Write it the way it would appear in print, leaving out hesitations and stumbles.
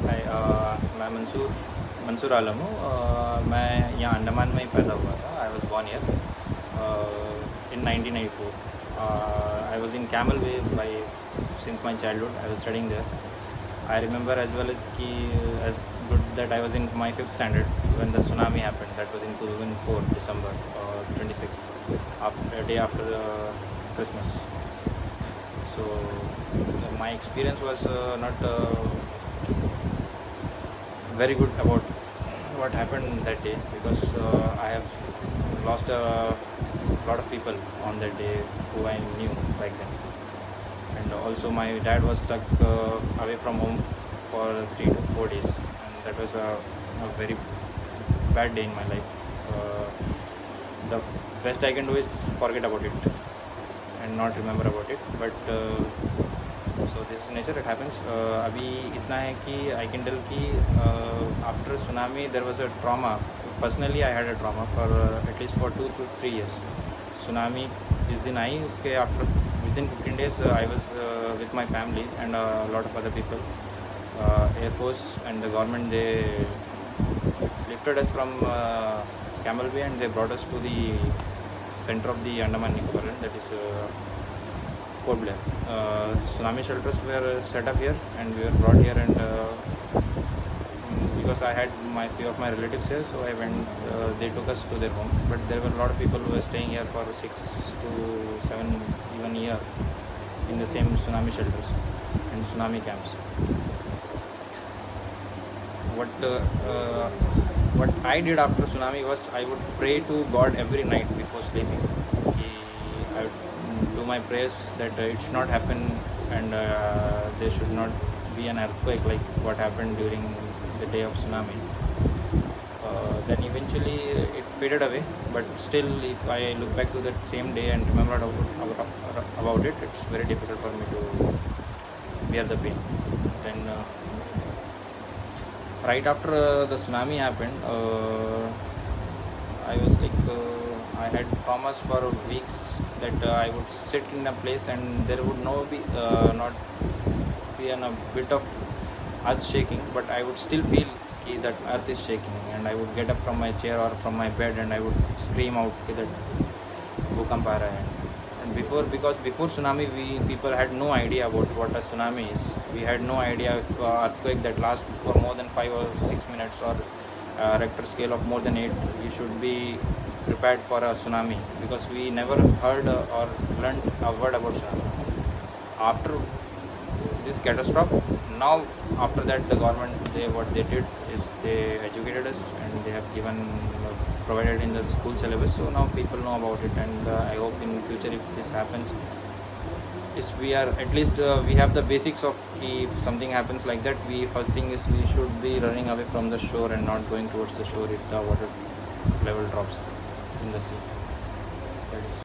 हाय, मैं मंसूर आलम हूँ। मैं यहाँ अंडमान में ही पैदा हुआ था। I was born year in 1994. I was in Camel Way since my childhood. I was studying there. I remember as well as good that I was in my 5th standard when the tsunami happened. That was in 2004 December 26th, day after Christmas. So my experience was not very good about what happened that day, because I have lost a lot of people on that day who I knew back then. And also my dad was stuck away from home for 3 to 4 days, and that was a very bad day in my life. The best I can do is forget about it and not remember about it, but so this is nature, it happens. अभी इतना है कि I can tell कि after tsunami there was a trauma. Personally I had a trauma for at least for 2 to 3 years. Tsunami जिस दिन आई उसके after within 15 days I was with my family and a lot of other people. Air Force and the government, they lifted us from Camel Bay and they brought us to the center of the Andaman Nicobar Island, that is Port Blair. Tsunami shelters were set up here and we were brought here, and because I had few of my relatives here, so I went. They took us to their home, but there were a lot of people who were staying here for 6 to 7 even year in the same tsunami shelters and tsunami camps. What I did after tsunami was I would pray to God every night before sleeping. I would do my prayers that it should not happen, and there should not be an earthquake like what happened during the day of tsunami. Then eventually it faded away, but still if I look back to that same day and remember about it, it's very difficult for me to bear the pain. Then right after the tsunami happened, I was like I had traumas for weeks that I would sit in a place and there would not be a bit of earth shaking, but I would still feel that earth is shaking, and I would get up from my chair or from my bed and I would scream out that bhookamp aa raha hai. And because before tsunami people had no idea about what a tsunami is. We had no idea if earthquake that lasts for more than 5 or 6 minutes or Richter scale of more than 8, we should be prepared for a tsunami, because we never heard or learned a word about tsunami. After this catastrophe, now after that the government, what they did is they educated us and they have provided in the school syllabus, so now people know about it. And I hope in future if this happens, is we are at least we have the basics of if something happens like that, first thing is we should be running away from the shore and not going towards the shore if the water level drops in the sea. That is